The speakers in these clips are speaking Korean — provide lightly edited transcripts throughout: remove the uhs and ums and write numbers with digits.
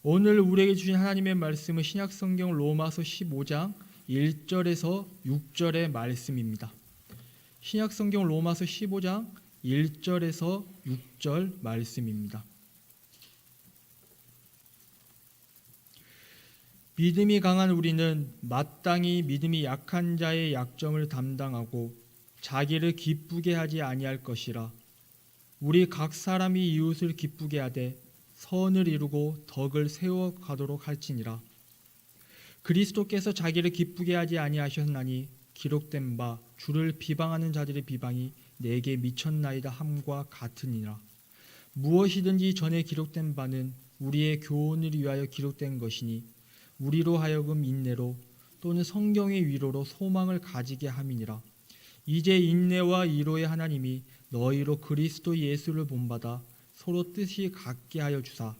오늘 우리에게 주신 하나님의 말씀은 신약성경 로마서 15장 1절에서 6절의 말씀입니다. 신약성경 로마서 15장 1절에서 6절 말씀입니다. 믿음이 강한 우리는 마땅히 믿음이 약한 자의 약점을 담당하고 자기를 기쁘게 하지 아니할 것이라. 우리 각 사람이 이웃을 기쁘게 하되 선을 이루고 덕을 세워가도록 할지니라. 그리스도께서 자기를 기쁘게 하지 아니하셨나니 기록된 바 주를 비방하는 자들의 비방이 내게 미쳤나이다 함과 같으니라. 무엇이든지 전에 기록된 바는 우리의 교훈을 위하여 기록된 것이니 우리로 하여금 인내로 또는 성경의 위로로 소망을 가지게 함이니라. 이제 인내와 위로의 하나님이 너희로 그리스도 예수를 본받아 서로 뜻이 같게 하여 주사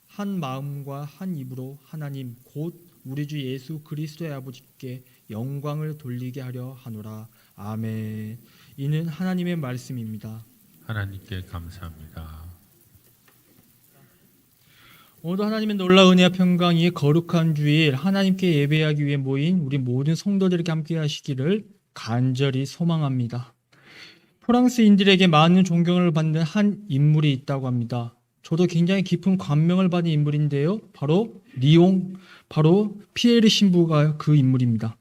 한 마음과 한 입으로 하나님 곧 우리 주 예수 그리스도의 아버지께 영광을 돌리게 하려 하노라. 아멘. 이는 하나님의 말씀입니다. 하나님께 감사합니다. 오늘도 하나님의 놀라운 은혜와 평강이 거룩한 주일 하나님께 예배하기 위해 모인 우리 모든 성도들에게 함께 하시기를 간절히 소망합니다. 프랑스인들에게 많은 존경을 받는 한 인물이 있다고 합니다. 저도 굉장히 깊은 감명을 받은 인물인데요. 바로 피에르 신부가 그 인물입니다.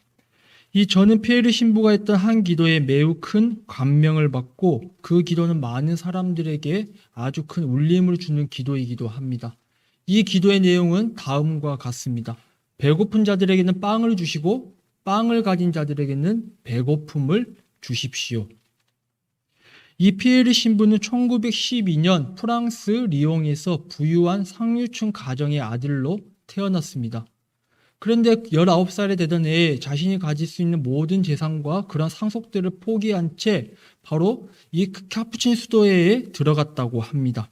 저는 피에르 신부가 했던 한 기도에 매우 큰 감명을 받고 그 기도는 많은 사람들에게 아주 큰 울림을 주는 기도이기도 합니다. 이 기도의 내용은 다음과 같습니다. 배고픈 자들에게는 빵을 주시고 빵을 가진 자들에게는 배고픔을 주십시오. 이 피에르 신부는 1912년 프랑스 리옹에서 부유한 상류층 가정의 아들로 태어났습니다. 그런데 19살이 되던 해에 자신이 가질 수 있는 모든 재산과 그런 상속들을 포기한 채 바로 이 카푸친 수도회에 들어갔다고 합니다.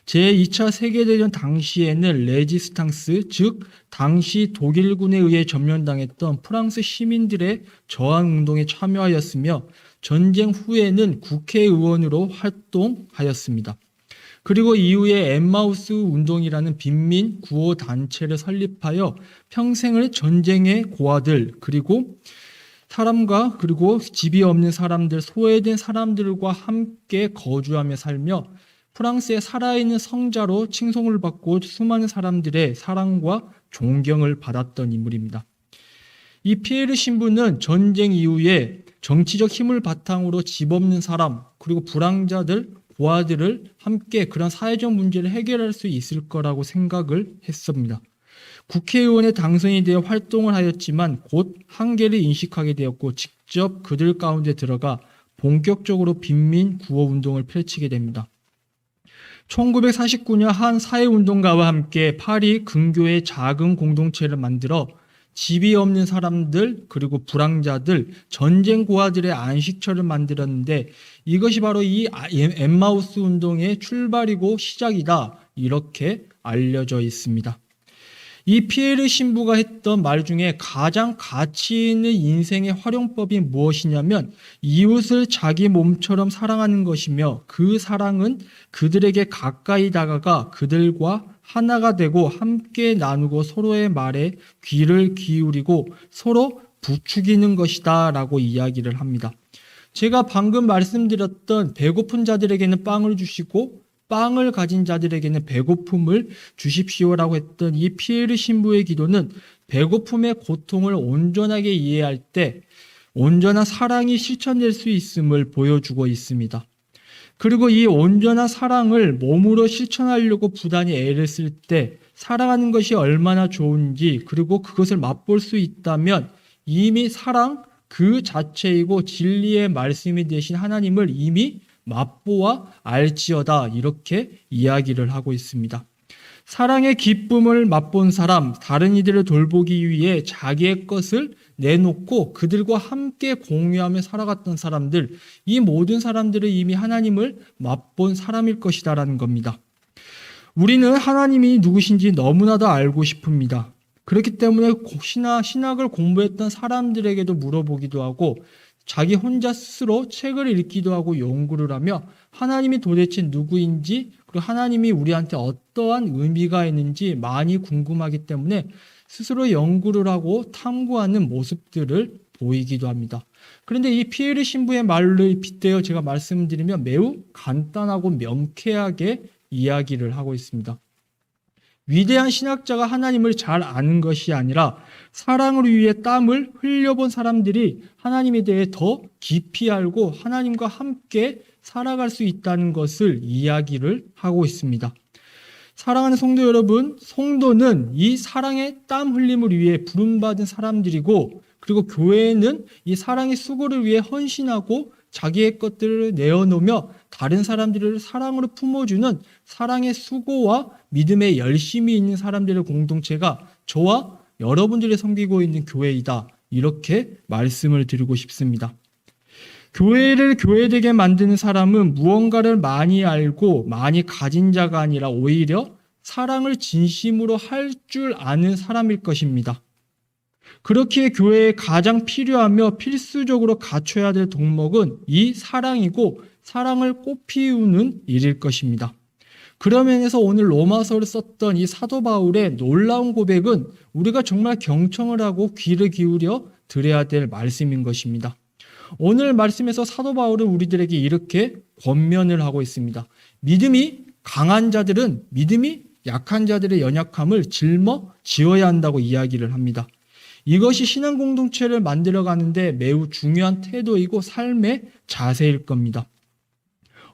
제2차 세계대전 당시에는 레지스탕스, 즉 당시 독일군에 의해 점령당했던 프랑스 시민들의 저항운동에 참여하였으며 전쟁 후에는 국회의원으로 활동하였습니다. 그리고 이후에 엠마우스 운동이라는 빈민 구호 단체를 설립하여 평생을 전쟁의 고아들 그리고 집이 없는 사람들, 소외된 사람들과 함께 거주하며 살며 프랑스의 살아있는 성자로 칭송을 받고 수많은 사람들의 사랑과 존경을 받았던 인물입니다. 이 피에르 신부는 전쟁 이후에 정치적 힘을 바탕으로 집 없는 사람 그리고 불황자들, 고아들을 함께 그런 사회적 문제를 해결할 수 있을 거라고 생각을 했습니다. 국회의원에 당선이 되어 활동을 하였지만 곧 한계를 인식하게 되었고 직접 그들 가운데 들어가 본격적으로 빈민 구호 운동을 펼치게 됩니다. 1949년 한 사회운동가와 함께 파리 근교의 작은 공동체를 만들어 집이 없는 사람들 그리고 불황자들, 전쟁 고아들의 안식처를 만들었는데 이것이 바로 이 엠마우스 운동의 출발이고 시작이다 이렇게 알려져 있습니다. 이 피에르 신부가 했던 말 중에 가장 가치 있는 인생의 활용법이 무엇이냐면 이웃을 자기 몸처럼 사랑하는 것이며 그 사랑은 그들에게 가까이 다가가 그들과 하나가 되고 함께 나누고 서로의 말에 귀를 기울이고 서로 부추기는 것이다 라고 이야기를 합니다. 제가 방금 말씀드렸던 배고픈 자들에게는 빵을 주시고 빵을 가진 자들에게는 배고픔을 주십시오라고 했던 이 피에르 신부의 기도는 배고픔의 고통을 온전하게 이해할 때 온전한 사랑이 실천될 수 있음을 보여주고 있습니다. 그리고 이 온전한 사랑을 몸으로 실천하려고 부단히 애를 쓸 때 사랑하는 것이 얼마나 좋은지 그리고 그것을 맛볼 수 있다면 이미 사랑 그 자체이고 진리의 말씀이 되신 하나님을 이미 맛보아 알지어다 이렇게 이야기를 하고 있습니다. 사랑의 기쁨을 맛본 사람, 다른 이들을 돌보기 위해 자기의 것을 내놓고 그들과 함께 공유하며 살아갔던 사람들, 이 모든 사람들은 이미 하나님을 맛본 사람일 것이다라는 겁니다. 우리는 하나님이 누구신지 너무나도 알고 싶습니다. 그렇기 때문에 신학을 공부했던 사람들에게도 물어보기도 하고 자기 혼자 스스로 책을 읽기도 하고 연구를 하며 하나님이 도대체 누구인지 그리고 하나님이 우리한테 어떠한 의미가 있는지 많이 궁금하기 때문에 스스로 연구를 하고 탐구하는 모습들을 보이기도 합니다. 그런데 이 피에르 신부의 말을 빗대어 제가 말씀드리면 매우 간단하고 명쾌하게 이야기를 하고 있습니다. 위대한 신학자가 하나님을 잘 아는 것이 아니라 사랑을 위해 땀을 흘려본 사람들이 하나님에 대해 더 깊이 알고 하나님과 함께 살아갈 수 있다는 것을 이야기를 하고 있습니다. 사랑하는 성도 여러분, 성도는 이 사랑의 땀 흘림을 위해 부름받은 사람들이고 그리고 교회는 이 사랑의 수고를 위해 헌신하고 자기의 것들을 내어놓으며 다른 사람들을 사랑으로 품어주는 사랑의 수고와 믿음에 열심히 있는 사람들의 공동체가 저와 여러분들이 섬기고 있는 교회이다. 이렇게 말씀을 드리고 싶습니다. 교회를 교회되게 만드는 사람은 무언가를 많이 알고 많이 가진 자가 아니라 오히려 사랑을 진심으로 할 줄 아는 사람일 것입니다. 그렇기에 교회에 가장 필요하며 필수적으로 갖춰야 될 덕목은 이 사랑이고 사랑을 꽃피우는 일일 것입니다. 그런 면에서 오늘 로마서를 썼던 이 사도 바울의 놀라운 고백은 우리가 정말 경청을 하고 귀를 기울여 들어야 될 말씀인 것입니다. 오늘 말씀에서 사도 바울은 우리들에게 이렇게 권면을 하고 있습니다. 믿음이 강한 자들은 믿음이 약한 자들의 연약함을 짊어지어야 한다고 이야기를 합니다. 이것이 신앙 공동체를 만들어가는데 매우 중요한 태도이고 삶의 자세일 겁니다.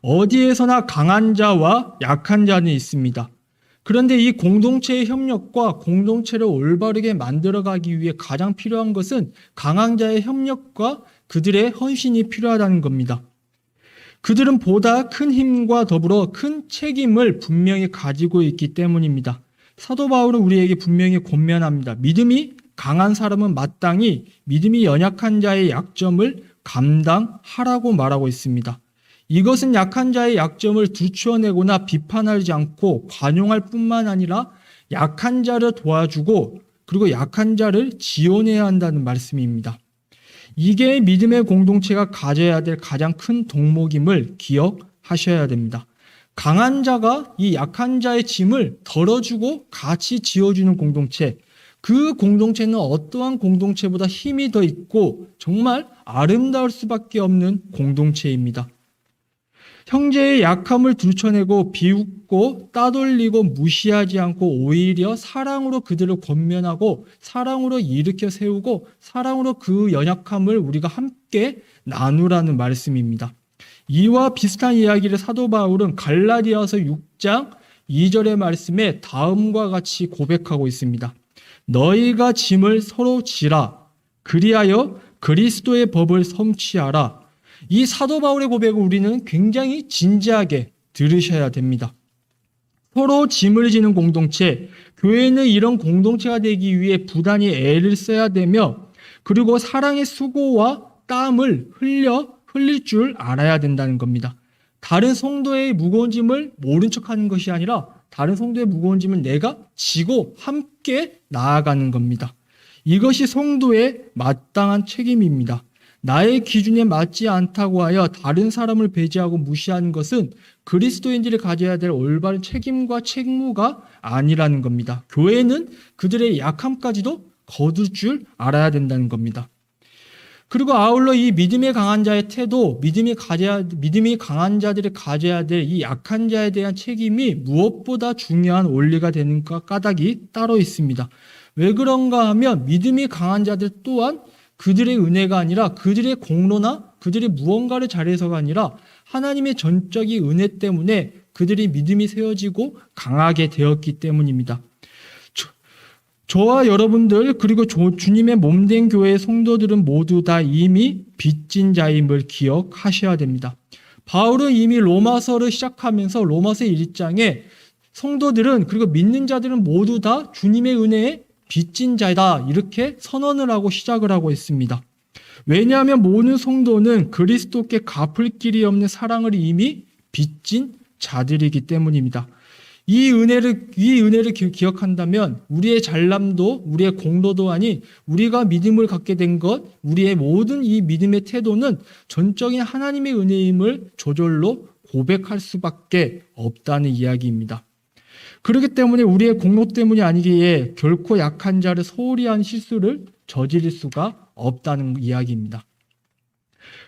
어디에서나 강한 자와 약한 자는 있습니다. 그런데 이 공동체의 협력과 공동체를 올바르게 만들어가기 위해 가장 필요한 것은 강한 자의 협력과 그들의 헌신이 필요하다는 겁니다. 그들은 보다 큰 힘과 더불어 큰 책임을 분명히 가지고 있기 때문입니다. 사도 바울은 우리에게 분명히 권면합니다. 믿음이 강한 사람은 마땅히 믿음이 연약한 자의 약점을 감당하라고 말하고 있습니다. 이것은 약한 자의 약점을 들추어내거나 비판하지 않고 관용할 뿐만 아니라 약한 자를 도와주고 그리고 약한 자를 지원해야 한다는 말씀입니다. 이게 믿음의 공동체가 가져야 될 가장 큰 덕목임을 기억하셔야 됩니다. 강한 자가 이 약한 자의 짐을 덜어주고 같이 지어주는 공동체, 그 공동체는 어떠한 공동체보다 힘이 더 있고 정말 아름다울 수밖에 없는 공동체입니다. 형제의 약함을 들춰내고 비웃고 따돌리고 무시하지 않고 오히려 사랑으로 그들을 권면하고 사랑으로 일으켜 세우고 사랑으로 그 연약함을 우리가 함께 나누라는 말씀입니다. 이와 비슷한 이야기를 사도 바울은 갈라디아서 6장 2절의 말씀에 다음과 같이 고백하고 있습니다. 너희가 짐을 서로 지라 그리하여 그리스도의 법을 성취하라. 이 사도 바울의 고백을 우리는 굉장히 진지하게 들으셔야 됩니다. 서로 짐을 지는 공동체, 교회는 이런 공동체가 되기 위해 부단히 애를 써야 되며 그리고 사랑의 수고와 땀을 흘릴 줄 알아야 된다는 겁니다. 다른 성도의 무거운 짐을 모른 척하는 것이 아니라 다른 성도의 무거운 짐을 내가 지고 함께 나아가는 겁니다. 이것이 성도의 마땅한 책임입니다. 나의 기준에 맞지 않다고 하여 다른 사람을 배제하고 무시하는 것은 그리스도인들이 가져야 될 올바른 책임과 책무가 아니라는 겁니다. 교회는 그들의 약함까지도 거둘 줄 알아야 된다는 겁니다. 그리고 아울러 이 믿음의 강한 자의 태도, 믿음이 강한 자들이 가져야 될 이 약한 자에 대한 책임이 무엇보다 중요한 원리가 되는 까닭이 따로 있습니다. 왜 그런가 하면 믿음이 강한 자들 또한 그들의 은혜가 아니라 그들의 공로나 그들이 무언가를 잘해서가 아니라 하나님의 전적인 은혜 때문에 그들이 믿음이 세워지고 강하게 되었기 때문입니다. 저와 여러분들 그리고 주님의 몸된 교회의 성도들은 모두 다 이미 빚진 자임을 기억하셔야 됩니다. 바울은 이미 로마서를 시작하면서 로마서 1장에 성도들은 그리고 믿는 자들은 모두 다 주님의 은혜에 빚진 자다 이렇게 선언을 하고 시작을 하고 있습니다. 왜냐하면 모든 성도는 그리스도께 갚을 길이 없는 사랑을 이미 빚진 자들이기 때문입니다. 이 은혜를 기억한다면 우리의 잘남도, 우리의 공로도 아닌 우리가 믿음을 갖게 된 것, 우리의 모든 이 믿음의 태도는 전적인 하나님의 은혜임을 저절로 고백할 수밖에 없다는 이야기입니다. 그렇기 때문에 우리의 공로 때문이 아니기에 결코 약한 자를 소홀히 한 실수를 저지를 수가 없다는 이야기입니다.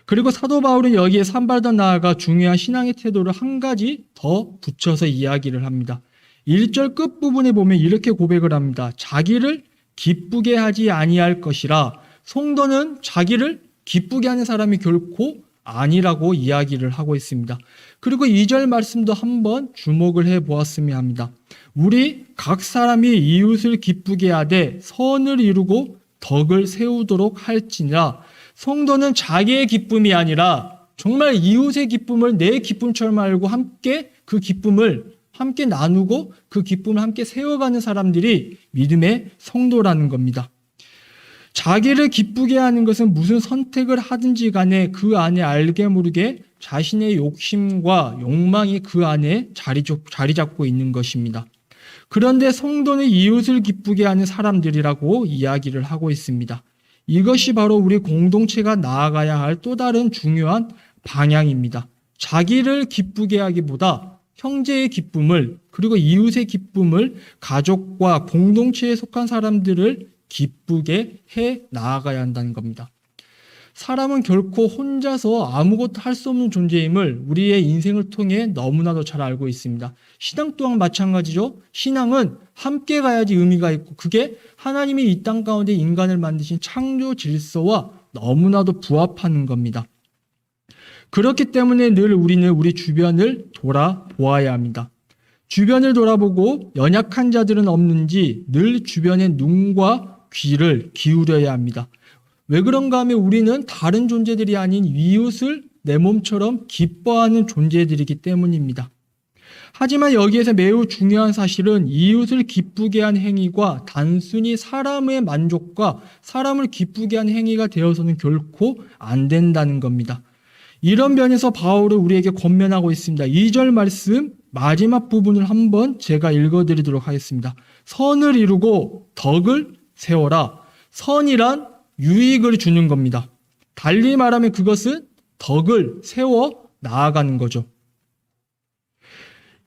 그리고 사도 바울은 여기에 한 발 더 나아가 중요한 신앙의 태도를 한 가지 더 붙여서 이야기를 합니다. 1절 끝부분에 보면 이렇게 고백을 합니다. 자기를 기쁘게 하지 아니할 것이라. 성도는 자기를 기쁘게 하는 사람이 결코 아니라고 이야기를 하고 있습니다. 그리고 2절 말씀도 한번 주목을 해보았으면 합니다. 우리 각 사람이 이웃을 기쁘게 하되 선을 이루고 덕을 세우도록 할지니라. 성도는 자기의 기쁨이 아니라 정말 이웃의 기쁨을 내 기쁨처럼 알고 함께 그 기쁨을 함께 나누고 그 기쁨을 함께 세워가는 사람들이 믿음의 성도라는 겁니다. 자기를 기쁘게 하는 것은 무슨 선택을 하든지 간에 그 안에 알게 모르게 자신의 욕심과 욕망이 그 안에 자리 잡고 있는 것입니다. 그런데 성도는 이웃을 기쁘게 하는 사람들이라고 이야기를 하고 있습니다. 이것이 바로 우리 공동체가 나아가야 할 또 다른 중요한 방향입니다. 자기를 기쁘게 하기보다 형제의 기쁨을 그리고 이웃의 기쁨을 가족과 공동체에 속한 사람들을 기쁘게 해 나아가야 한다는 겁니다. 사람은 결코 혼자서 아무것도 할 수 없는 존재임을 우리의 인생을 통해 너무나도 잘 알고 있습니다. 신앙 또한 마찬가지죠. 신앙은 함께 가야지 의미가 있고 그게 하나님이 이 땅 가운데 인간을 만드신 창조 질서와 너무나도 부합하는 겁니다. 그렇기 때문에 늘 우리는 우리 주변을 돌아보아야 합니다. 주변을 돌아보고 연약한 자들은 없는지 늘 주변의 눈과 귀를 기울여야 합니다. 왜 그런가 하면 우리는 다른 존재들이 아닌 이웃을 내 몸처럼 기뻐하는 존재들이기 때문입니다. 하지만 여기에서 매우 중요한 사실은 이웃을 기쁘게 한 행위가 단순히 사람의 만족과 사람을 기쁘게 한 행위가 되어서는 결코 안 된다는 겁니다. 이런 면에서 바울은 우리에게 권면하고 있습니다. 2절 말씀 마지막 부분을 한번 제가 읽어드리도록 하겠습니다. 선을 이루고 덕을 세워라. 선이란 유익을 주는 겁니다. 달리 말하면 그것은 덕을 세워 나아가는 거죠.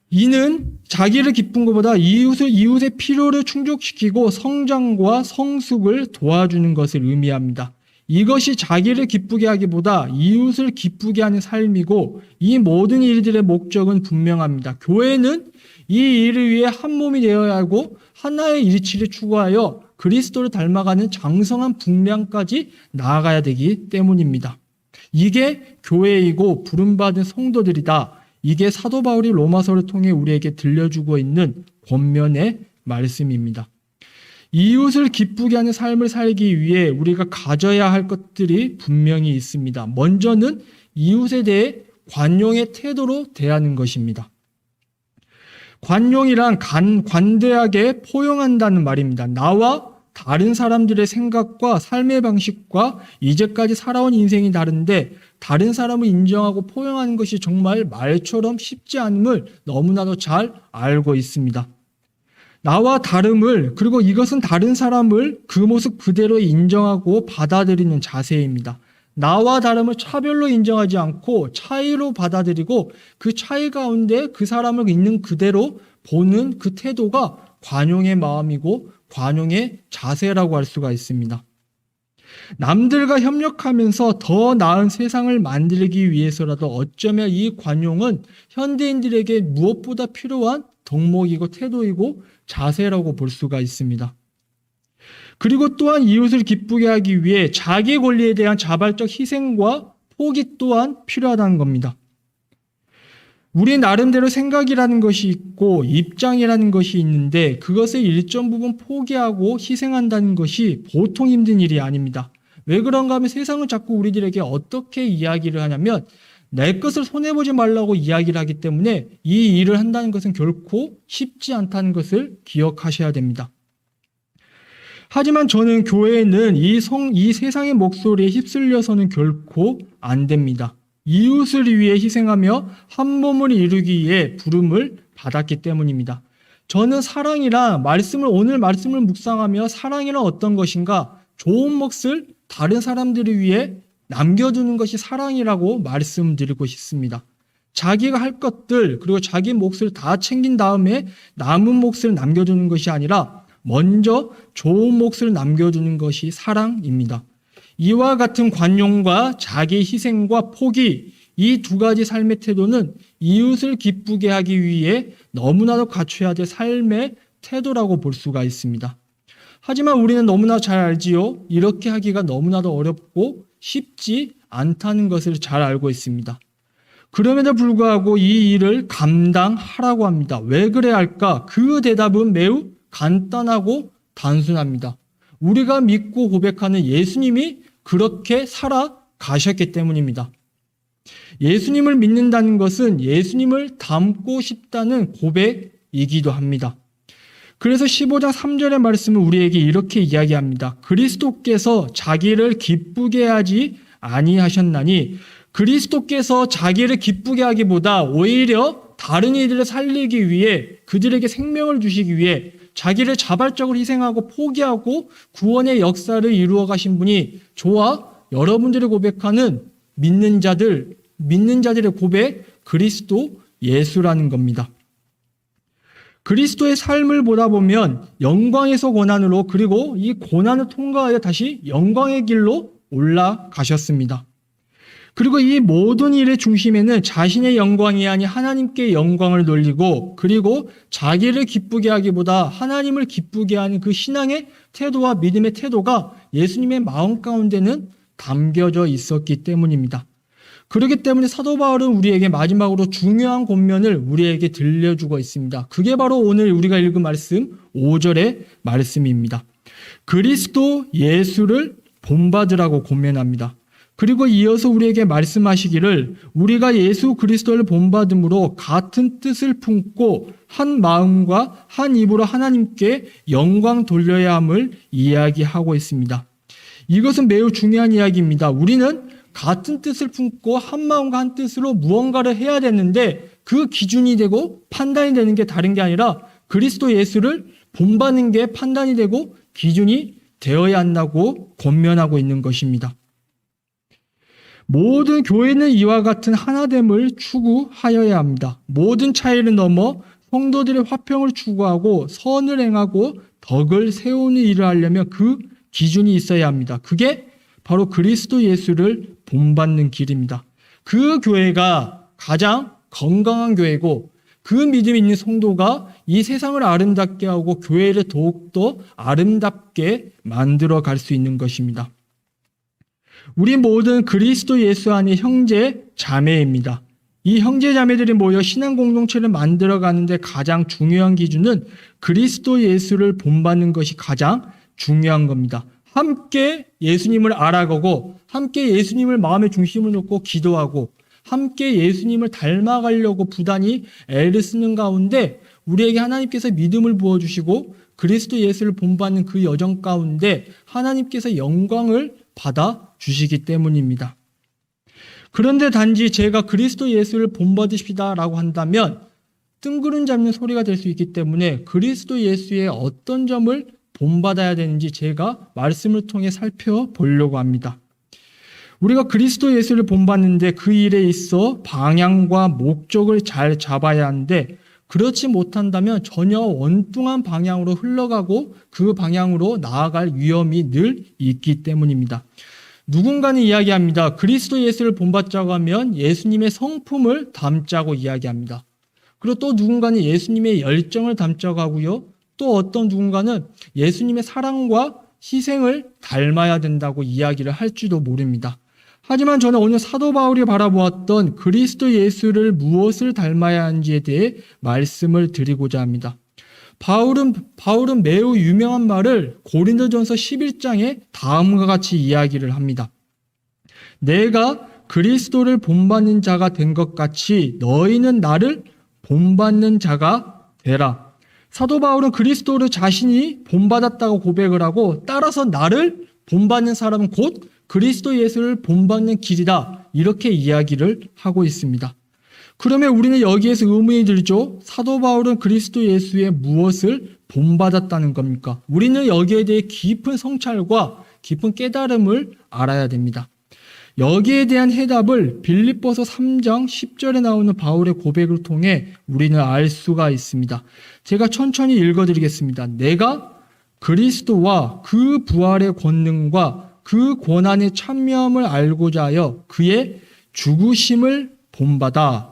이는 자기를 기쁜 것보다 이웃의 필요를 충족시키고 성장과 성숙을 도와주는 것을 의미합니다. 이것이 자기를 기쁘게 하기보다 이웃을 기쁘게 하는 삶이고 이 모든 일들의 목적은 분명합니다. 교회는 이 일을 위해 한 몸이 되어야 하고 하나의 일치를 추구하여 그리스도를 닮아가는 장성한 분량까지 나아가야 되기 때문입니다. 이게 교회이고 부름받은 성도들이다. 이게 사도 바울이 로마서를 통해 우리에게 들려주고 있는 권면의 말씀입니다. 이웃을 기쁘게 하는 삶을 살기 위해 우리가 가져야 할 것들이 분명히 있습니다. 먼저는 이웃에 대해 관용의 태도로 대하는 것입니다. 관용이란 관대하게 포용한다는 말입니다. 나와 다른 사람들의 생각과 삶의 방식과 이제까지 살아온 인생이 다른데 다른 사람을 인정하고 포용하는 것이 정말 말처럼 쉽지 않음을 너무나도 잘 알고 있습니다. 나와 다름을 그리고 이것은 다른 사람을 그 모습 그대로 인정하고 받아들이는 자세입니다. 나와 다름을 차별로 인정하지 않고 차이로 받아들이고 그 차이 가운데 그 사람을 있는 그대로 보는 그 태도가 관용의 마음이고 관용의 자세라고 할 수가 있습니다. 남들과 협력하면서 더 나은 세상을 만들기 위해서라도 어쩌면 이 관용은 현대인들에게 무엇보다 필요한 덕목이고 태도이고 자세라고 볼 수가 있습니다. 그리고 또한 이웃을 기쁘게 하기 위해 자기 권리에 대한 자발적 희생과 포기 또한 필요하다는 겁니다. 우리 나름대로 생각이라는 것이 있고 입장이라는 것이 있는데 그것을 일정 부분 포기하고 희생한다는 것이 보통 힘든 일이 아닙니다. 왜 그런가 하면 세상은 자꾸 우리들에게 어떻게 이야기를 하냐면 내 것을 손해보지 말라고 이야기를 하기 때문에 이 일을 한다는 것은 결코 쉽지 않다는 것을 기억하셔야 됩니다. 하지만 저는 교회는 이 세상의 목소리에 휩쓸려서는 결코 안 됩니다. 이웃을 위해 희생하며 한 몸을 이루기 위해 부름을 받았기 때문입니다. 저는 사랑이란 오늘 말씀을 묵상하며 사랑이란 어떤 것인가, 좋은 몫을 다른 사람들을 위해 남겨두는 것이 사랑이라고 말씀드리고 싶습니다. 자기가 할 것들 그리고 자기 몫을 다 챙긴 다음에 남은 몫을 남겨두는 것이 아니라 먼저 좋은 몫을 남겨두는 것이 사랑입니다. 이와 같은 관용과 자기 희생과 포기, 이 두 가지 삶의 태도는 이웃을 기쁘게 하기 위해 너무나도 갖춰야 될 삶의 태도라고 볼 수가 있습니다. 하지만 우리는 너무나 잘 알지요. 이렇게 하기가 너무나도 어렵고 쉽지 않다는 것을 잘 알고 있습니다. 그럼에도 불구하고 이 일을 감당하라고 합니다. 왜 그래야 할까? 그 대답은 매우 간단하고 단순합니다. 우리가 믿고 고백하는 예수님이 그렇게 살아가셨기 때문입니다. 예수님을 믿는다는 것은 예수님을 닮고 싶다는 고백이기도 합니다. 그래서 15장 3절의 말씀은 우리에게 이렇게 이야기합니다. 그리스도께서 자기를 기쁘게 하지 아니하셨나니, 그리스도께서 자기를 기쁘게 하기보다 오히려 다른 이들을 살리기 위해, 그들에게 생명을 주시기 위해 자기를 자발적으로 희생하고 포기하고 구원의 역사를 이루어 가신 분이 저와 여러분들이 고백하는 믿는 자들의 고백, 그리스도 예수라는 겁니다. 그리스도의 삶을 보다 보면 영광에서 고난으로, 그리고 이 고난을 통과하여 다시 영광의 길로 올라가셨습니다. 그리고 이 모든 일의 중심에는 자신의 영광이 아닌 하나님께 영광을 돌리고, 그리고 자기를 기쁘게 하기보다 하나님을 기쁘게 하는 그 신앙의 태도와 믿음의 태도가 예수님의 마음 가운데는 담겨져 있었기 때문입니다. 그렇기 때문에 사도 바울은 우리에게 마지막으로 중요한 권면을 우리에게 들려주고 있습니다. 그게 바로 오늘 우리가 읽은 말씀 5절의 말씀입니다. 그리스도 예수를 본받으라고 권면합니다. 그리고 이어서 우리에게 말씀하시기를 우리가 예수 그리스도를 본받음으로 같은 뜻을 품고 한 마음과 한 입으로 하나님께 영광 돌려야 함을 이야기하고 있습니다. 이것은 매우 중요한 이야기입니다. 우리는 같은 뜻을 품고 한 마음과 한 뜻으로 무언가를 해야 되는데 그 기준이 되고 판단이 되는 게 다른 게 아니라 그리스도 예수를 본받는 게 판단이 되고 기준이 되어야 한다고 권면하고 있는 것입니다. 모든 교회는 이와 같은 하나됨을 추구하여야 합니다. 모든 차이를 넘어 성도들의 화평을 추구하고 선을 행하고 덕을 세우는 일을 하려면 그 기준이 있어야 합니다. 그게 바로 그리스도 예수를 본받는 길입니다. 그 교회가 가장 건강한 교회고 그 믿음이 있는 성도가 이 세상을 아름답게 하고 교회를 더욱더 아름답게 만들어 갈 수 있는 것입니다. 우리 모든 그리스도 예수 안의 형제 자매입니다. 이 형제 자매들이 모여 신앙 공동체를 만들어 가는데 가장 중요한 기준은 그리스도 예수를 본받는 것이 가장 중요한 겁니다. 함께 예수님을 알아가고 함께 예수님을 마음의 중심을 놓고 기도하고 함께 예수님을 닮아가려고 부단히 애를 쓰는 가운데 우리에게 하나님께서 믿음을 부어주시고 그리스도 예수를 본받는 그 여정 가운데 하나님께서 영광을 받아주시기 때문입니다. 그런데 단지 제가 그리스도 예수를 본받으십시다라고 한다면 뜬구름 잡는 소리가 될 수 있기 때문에 그리스도 예수의 어떤 점을 본받아야 되는지 제가 말씀을 통해 살펴보려고 합니다. 우리가 그리스도 예수를 본받는데 그 일에 있어 방향과 목적을 잘 잡아야 하는데 그렇지 못한다면 전혀 원뚱한 방향으로 흘러가고 그 방향으로 나아갈 위험이 늘 있기 때문입니다. 누군가는 이야기합니다. 그리스도 예수를 본받자고 하면 예수님의 성품을 담자고 이야기합니다. 그리고 또 누군가는 예수님의 열정을 담자고 하고요. 또 어떤 누군가는 예수님의 사랑과 희생을 닮아야 된다고 이야기를 할지도 모릅니다. 하지만 저는 오늘 사도 바울이 바라보았던 그리스도 예수를 무엇을 닮아야 하는지에 대해 말씀을 드리고자 합니다. 바울은 매우 유명한 말을 고린도전서 11장에 다음과 같이 이야기를 합니다. 내가 그리스도를 본받는 자가 된 것 같이 너희는 나를 본받는 자가 되라. 사도 바울은 그리스도를 자신이 본받았다고 고백을 하고 따라서 나를 본받는 사람은 곧 그리스도 예수를 본받는 길이다. 이렇게 이야기를 하고 있습니다. 그러면 우리는 여기에서 의문이 들죠. 사도 바울은 그리스도 예수의 무엇을 본받았다는 겁니까? 우리는 여기에 대해 깊은 성찰과 깊은 깨달음을 알아야 됩니다. 여기에 대한 해답을 빌립보서 3장 10절에 나오는 바울의 고백을 통해 우리는 알 수가 있습니다. 제가 천천히 읽어드리겠습니다. 내가 그리스도와 그 부활의 권능과 그 고난의 참여함을 알고자 하여 그의 죽으심을 본받아.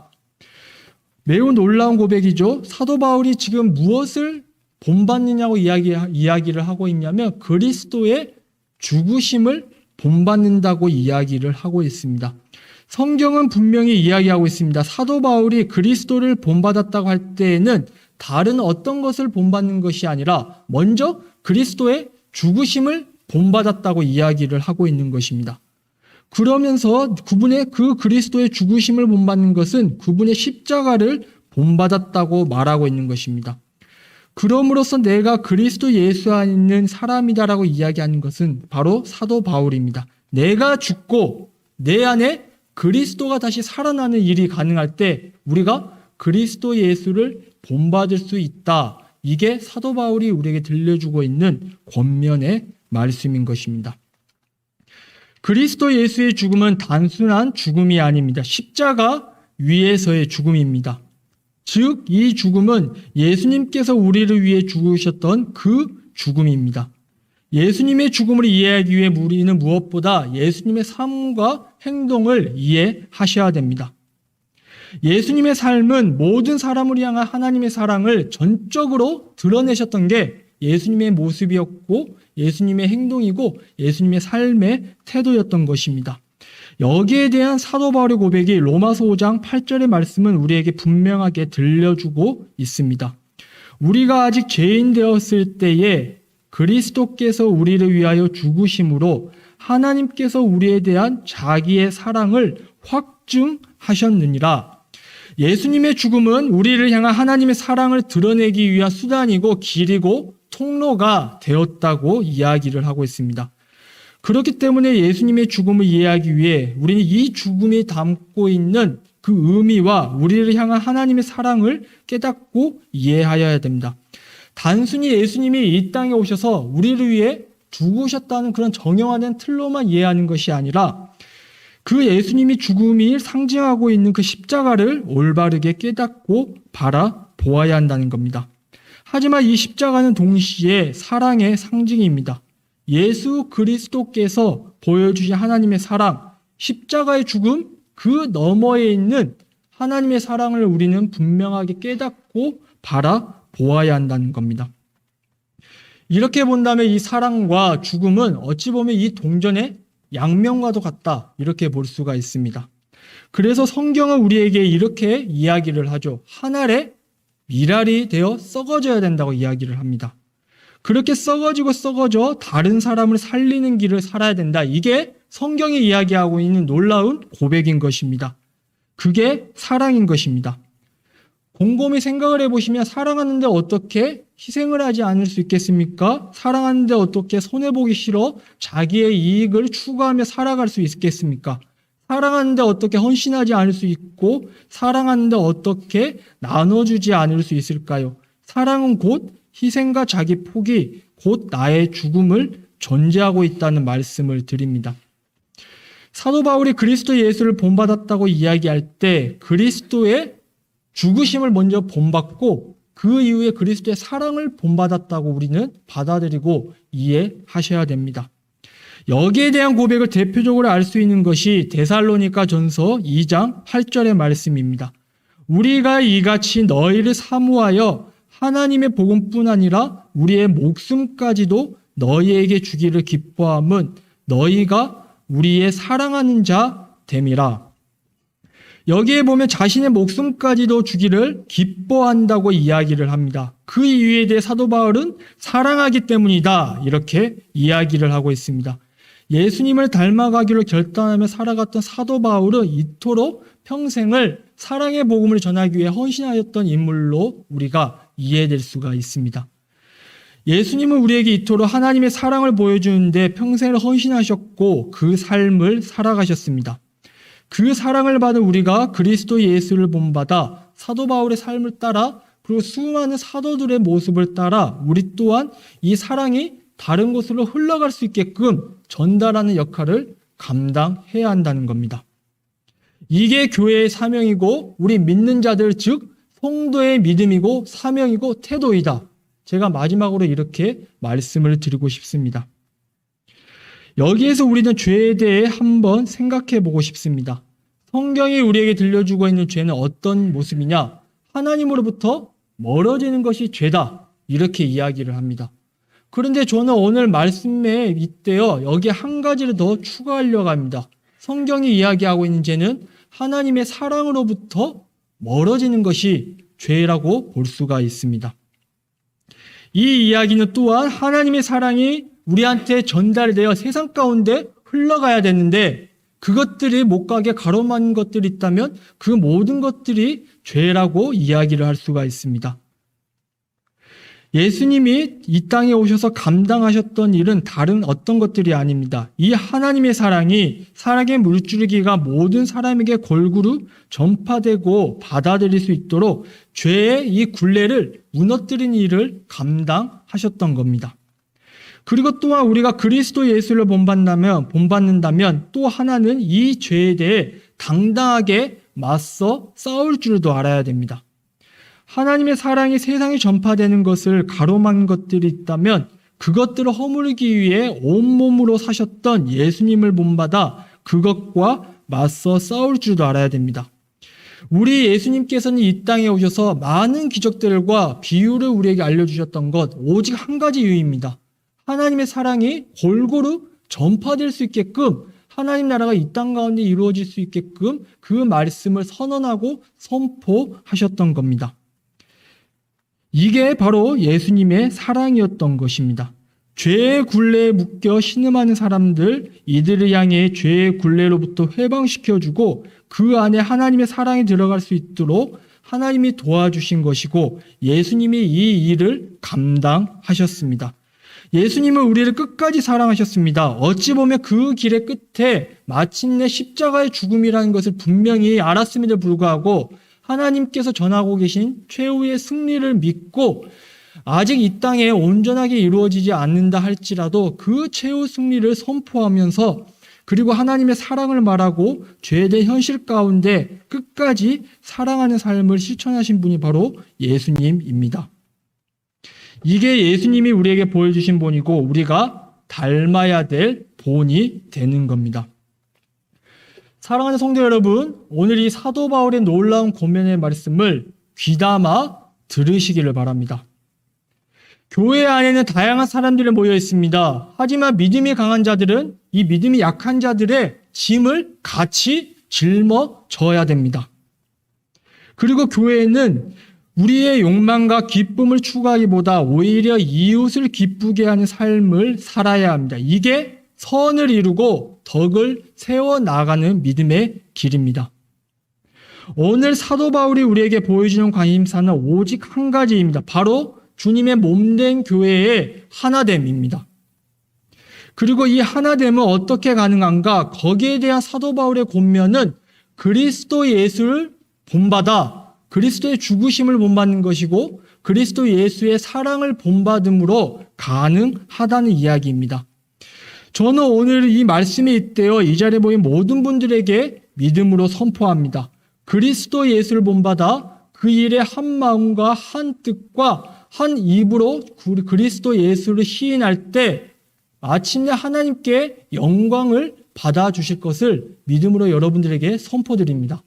매우 놀라운 고백이죠. 사도 바울이 지금 무엇을 본받느냐고 이야기를 하고 있냐면 그리스도의 죽으심을 본받는다고 이야기를 하고 있습니다. 성경은 분명히 이야기하고 있습니다. 사도 바울이 그리스도를 본받았다고 할 때에는 다른 어떤 것을 본받는 것이 아니라 먼저 그리스도의 죽으심을 본받았다고 이야기를 하고 있는 것입니다. 그러면서 그분의 그 그리스도의 죽으심을 본받는 것은 그분의 십자가를 본받았다고 말하고 있는 것입니다. 그럼으로써 내가 그리스도 예수 안에 있는 사람이다라고 이야기하는 것은 바로 사도 바울입니다. 내가 죽고 내 안에 그리스도가 다시 살아나는 일이 가능할 때 우리가 그리스도 예수를 본받을 수 있다. 이게 사도 바울이 우리에게 들려주고 있는 권면의 말씀인 것입니다. 그리스도 예수의 죽음은 단순한 죽음이 아닙니다. 십자가 위에서의 죽음입니다. 즉, 이 죽음은 예수님께서 우리를 위해 죽으셨던 그 죽음입니다. 예수님의 죽음을 이해하기 위해 우리는 무엇보다 예수님의 삶과 행동을 이해하셔야 됩니다. 예수님의 삶은 모든 사람을 향한 하나님의 사랑을 전적으로 드러내셨던 게 예수님의 모습이었고 예수님의 행동이고 예수님의 삶의 태도였던 것입니다. 여기에 대한 사도 바울의 고백이 로마서 5장 8절의 말씀은 우리에게 분명하게 들려주고 있습니다. 우리가 아직 죄인 되었을 때에 그리스도께서 우리를 위하여 죽으심으로 하나님께서 우리에 대한 자기의 사랑을 확증하셨느니라. 예수님의 죽음은 우리를 향한 하나님의 사랑을 드러내기 위한 수단이고 길이고 통로가 되었다고 이야기를 하고 있습니다. 그렇기 때문에 예수님의 죽음을 이해하기 위해 우리는 이 죽음이 담고 있는 그 의미와 우리를 향한 하나님의 사랑을 깨닫고 이해하여야 됩니다. 단순히 예수님이 이 땅에 오셔서 우리를 위해 죽으셨다는 그런 정형화된 틀로만 이해하는 것이 아니라 그 예수님이 죽음이 상징하고 있는 그 십자가를 올바르게 깨닫고 바라보아야 한다는 겁니다. 하지만 이 십자가는 동시에 사랑의 상징입니다. 예수 그리스도께서 보여주신 하나님의 사랑, 십자가의 죽음, 그 너머에 있는 하나님의 사랑을 우리는 분명하게 깨닫고 바라보아야 한다는 겁니다. 이렇게 본다면 이 사랑과 죽음은 어찌 보면 이 동전의 양면과도 같다, 이렇게 볼 수가 있습니다. 그래서 성경은 우리에게 이렇게 이야기를 하죠. 한 알의 미랄이 되어 썩어져야 된다고 이야기를 합니다. 그렇게 썩어져 다른 사람을 살리는 길을 살아야 된다. 이게 성경이 이야기하고 있는 놀라운 고백인 것입니다. 그게 사랑인 것입니다. 곰곰이 생각을 해보시면 사랑하는데 어떻게 희생을 하지 않을 수 있겠습니까? 사랑하는데 어떻게 손해보기 싫어 자기의 이익을 추구하며 살아갈 수 있겠습니까? 사랑하는데 어떻게 헌신하지 않을 수 있고 사랑하는데 어떻게 나눠주지 않을 수 있을까요? 사랑은 곧 희생과 자기 포기, 곧 나의 죽음을 전제하고 있다는 말씀을 드립니다. 사도 바울이 그리스도 예수를 본받았다고 이야기할 때 그리스도의 죽으심을 먼저 본받고 그 이후에 그리스도의 사랑을 본받았다고 우리는 받아들이고 이해하셔야 됩니다. 여기에 대한 고백을 대표적으로 알 수 있는 것이 데살로니가 전서 2장 8절의 말씀입니다. 우리가 이같이 너희를 사모하여 하나님의 복음뿐 아니라 우리의 목숨까지도 너희에게 주기를 기뻐함은 너희가 우리의 사랑하는 자 됨이라. 여기에 보면 자신의 목숨까지도 주기를 기뻐한다고 이야기를 합니다. 그 이유에 대해 사도 바울은 사랑하기 때문이다, 이렇게 이야기를 하고 있습니다. 예수님을 닮아가기로 결단하며 살아갔던 사도 바울은 이토록 평생을 사랑의 복음을 전하기 위해 헌신하였던 인물로 우리가 이해될 수가 있습니다. 예수님은 우리에게 이토록 하나님의 사랑을 보여주는데 평생을 헌신하셨고 그 삶을 살아가셨습니다. 그 사랑을 받은 우리가 그리스도 예수를 본받아 사도 바울의 삶을 따라 그리고 수많은 사도들의 모습을 따라 우리 또한 이 사랑이 다른 곳으로 흘러갈 수 있게끔 전달하는 역할을 감당해야 한다는 겁니다. 이게 교회의 사명이고 우리 믿는 자들 즉 성도의 믿음이고 사명이고 태도이다. 제가 마지막으로 이렇게 말씀을 드리고 싶습니다. 여기에서 우리는 죄에 대해 한번 생각해 보고 싶습니다. 성경이 우리에게 들려주고 있는 죄는 어떤 모습이냐? 하나님으로부터 멀어지는 것이 죄다. 이렇게 이야기를 합니다. 그런데 저는 오늘 말씀에 빗대어 여기 한 가지를 더 추가하려고 합니다. 성경이 이야기하고 있는 죄는 하나님의 사랑으로부터 멀어지는 것이 죄라고 볼 수가 있습니다. 이 이야기는 또한 하나님의 사랑이 우리한테 전달되어 세상 가운데 흘러가야 되는데 그것들이 못 가게 가로막는 것들이 있다면 그 모든 것들이 죄라고 이야기를 할 수가 있습니다. 예수님이 이 땅에 오셔서 감당하셨던 일은 다른 어떤 것들이 아닙니다. 이 하나님의 사랑이 사랑의 물줄기가 모든 사람에게 골고루 전파되고 받아들일 수 있도록 죄의 이 굴레를 무너뜨리는 일을 감당하셨던 겁니다. 그리고 또한 우리가 그리스도 예수를 본받는다면 또 하나는 이 죄에 대해 당당하게 맞서 싸울 줄도 알아야 됩니다. 하나님의 사랑이 세상에 전파되는 것을 가로막는 것들이 있다면 그것들을 허물기 위해 온몸으로 사셨던 예수님을 본받아 그것과 맞서 싸울 줄도 알아야 됩니다. 우리 예수님께서는 이 땅에 오셔서 많은 기적들과 비유를 우리에게 알려주셨던 것 오직 한 가지 이유입니다. 하나님의 사랑이 골고루 전파될 수 있게끔 하나님 나라가 이 땅 가운데 이루어질 수 있게끔 그 말씀을 선언하고 선포하셨던 겁니다. 이게 바로 예수님의 사랑이었던 것입니다. 죄의 굴레에 묶여 신음하는 사람들, 이들을 향해 죄의 굴레로부터 해방시켜주고 그 안에 하나님의 사랑이 들어갈 수 있도록 하나님이 도와주신 것이고 예수님이 이 일을 감당하셨습니다. 예수님은 우리를 끝까지 사랑하셨습니다. 어찌 보면 그 길의 끝에 마침내 십자가의 죽음이라는 것을 분명히 알았음에도 불구하고 하나님께서 전하고 계신 최후의 승리를 믿고 아직 이 땅에 온전하게 이루어지지 않는다 할지라도 그 최후 승리를 선포하면서 그리고 하나님의 사랑을 말하고 죄된 현실 가운데 끝까지 사랑하는 삶을 실천하신 분이 바로 예수님입니다. 이게 예수님이 우리에게 보여주신 본이고 우리가 닮아야 될 본이 되는 겁니다. 사랑하는 성도 여러분, 오늘 이 사도 바울의 놀라운 권면의 말씀을 귀담아 들으시기를 바랍니다. 교회 안에는 다양한 사람들이 모여 있습니다. 하지만 믿음이 강한 자들은 이 믿음이 약한 자들의 짐을 같이 짊어져야 됩니다. 그리고 교회에는 우리의 욕망과 기쁨을 추구하기보다 오히려 이웃을 기쁘게 하는 삶을 살아야 합니다. 이게 선을 이루고 덕을 세워나가는 믿음의 길입니다. 오늘 사도 바울이 우리에게 보여주는 관심사는 오직 한 가지입니다. 바로 주님의 몸된 교회의 하나됨입니다. 그리고 이 하나됨은 어떻게 가능한가? 거기에 대한 사도 바울의 권면은 그리스도 예수를 본받아 그리스도의 죽으심을 본받는 것이고 그리스도 예수의 사랑을 본받음으로 가능하다는 이야기입니다. 저는 오늘 이 말씀에 잇대어 이 자리에 모인 모든 분들에게 믿음으로 선포합니다. 그리스도 예수를 본받아 그 일에 한 마음과 한 뜻과 한 입으로 그리스도 예수를 시인할 때 마침내 하나님께 영광을 받아주실 것을 믿음으로 여러분들에게 선포드립니다.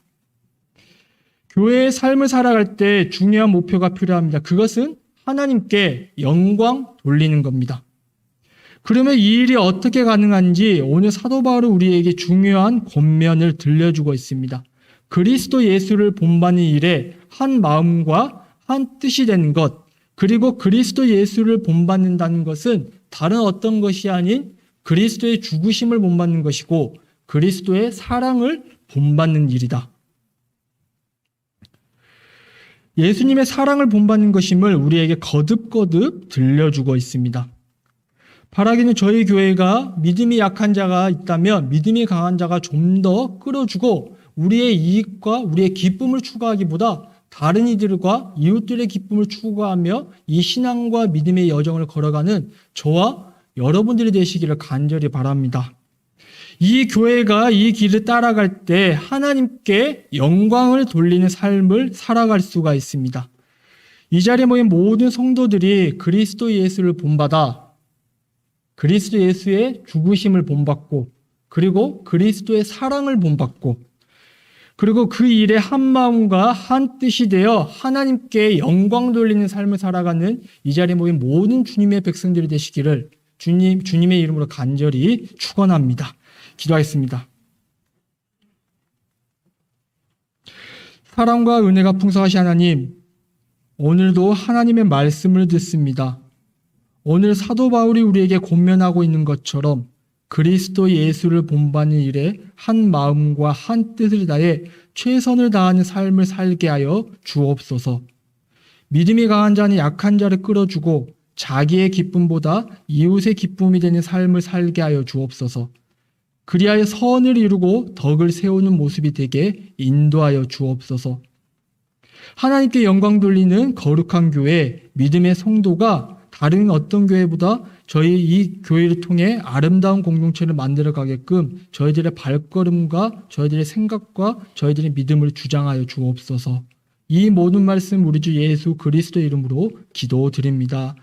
교회의 삶을 살아갈 때 중요한 목표가 필요합니다. 그것은 하나님께 영광 돌리는 겁니다. 그러면 이 일이 어떻게 가능한지 오늘 사도 바울은 우리에게 중요한 권면을 들려주고 있습니다. 그리스도 예수를 본받는 일에 한 마음과 한 뜻이 되는 것, 그리고 그리스도 예수를 본받는다는 것은 다른 어떤 것이 아닌 그리스도의 죽으심을 본받는 것이고 그리스도의 사랑을 본받는 일이다. 예수님의 사랑을 본받는 것임을 우리에게 거듭거듭 들려주고 있습니다. 바라기는 저희 교회가 믿음이 약한 자가 있다면 믿음이 강한 자가 좀 더 끌어주고 우리의 이익과 우리의 기쁨을 추구하기보다 다른 이들과 이웃들의 기쁨을 추구하며 이 신앙과 믿음의 여정을 걸어가는 저와 여러분들이 되시기를 간절히 바랍니다. 이 교회가 이 길을 따라갈 때 하나님께 영광을 돌리는 삶을 살아갈 수가 있습니다. 이 자리에 모인 모든 성도들이 그리스도 예수를 본받아 그리스도 예수의 죽으심을 본받고 그리고 그리스도의 사랑을 본받고 그리고 그 일에 한 마음과 한 뜻이 되어 하나님께 영광 돌리는 삶을 살아가는 이 자리에 모인 모든 주님의 백성들이 되시기를 주님의 이름으로 간절히 축원합니다. 기도하겠습니다. 사랑과 은혜가 풍성하신 하나님, 오늘도 하나님의 말씀을 듣습니다. 오늘 사도 바울이 우리에게 권면하고 있는 것처럼 그리스도 예수를 본받는 일에 한 마음과 한 뜻을 다해 최선을 다하는 삶을 살게 하여 주옵소서. 믿음이 강한 자는 약한 자를 끌어주고 자기의 기쁨보다 이웃의 기쁨이 되는 삶을 살게 하여 주옵소서. 그리하여 선을 이루고 덕을 세우는 모습이 되게 인도하여 주옵소서. 하나님께 영광 돌리는 거룩한 교회, 믿음의 성도가 다른 어떤 교회보다 저희 이 교회를 통해 아름다운 공동체를 만들어 가게끔 저희들의 발걸음과 저희들의 생각과 저희들의 믿음을 주장하여 주옵소서. 이 모든 말씀 우리 주 예수 그리스도의 이름으로 기도드립니다.